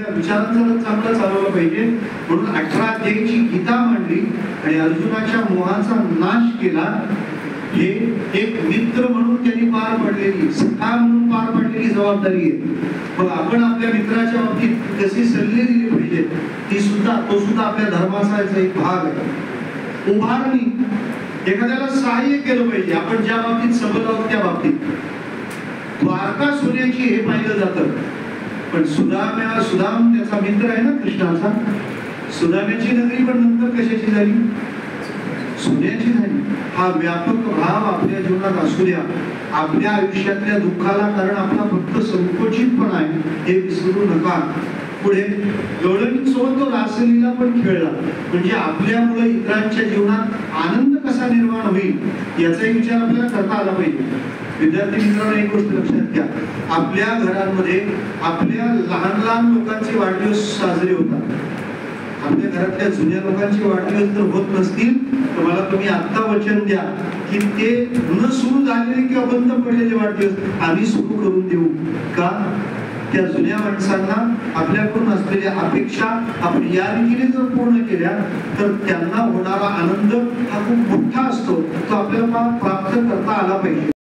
विचारांचा चांगला चालवला पाहिजे म्हणून 18 अध्यायाची गीता मांडली आणि अर्जुनाच्या मोहाचा नाश केला। हे एक मित्र म्हणून त्यांनी पार पडलेली, सखा म्हणून पार पडलेली जबाबदारी आहे। मग आपण आपल्या मित्राच्या बाबतीत कसे सल्ले दिले पाहिजे तो सुद्धा आपल्या धर्माचा एक भाग आहे। उभारणी, एखाद्याला सहाय्य केलं पाहिजे। आपण ज्या बाबतीत सबल आहोत त्या बाबतीत द्वारका सोन्याची हे पाहिलं जातं, पण सुदाम त्याचा मित्र आहे ना कृष्णाचा। सुदाम्याची नगरी पण नंतर कशाची झाली? सोन्याची झाली। हा व्यापक भाव आपल्या जीवनात असू द्या। आपल्या आयुष्यातल्या दुःखाला कारण आपला फक्त संकोचितपणा आहे हे विसरू नका। पुढे गवळणींसोबत तो रासलीला पण खेळला, म्हणजे आपल्यामुळे इतरांच्या जीवनात आनंद कसा निर्माण होईल याचा विचार आपल्याला करता आला पाहिजे। विद्यार्थी मित्रांनो, एक गोष्ट लक्षात घ्या, आपल्या घरांमध्ये आपल्या लहान लहान लोकांचे वाढदिवस साजरे होतात। आपल्या घरातल्या जुन्या लोकांचे वाढदिवस जर होत नसतील तर मला तुम्ही आता वचन द्या की ते न सुरू झालेले किंवा बंद पडलेले वाढदिवस आम्ही सुरू करून देऊ का? त्या जुन्या माणसांना आपल्याकडून असलेल्या अपेक्षा आपण या रीतीने जर पूर्ण केल्या तर त्यांना होणारा आनंद हा खूप मोठा असतो, तो आपल्याला प्राप्त करता आला पाहिजे।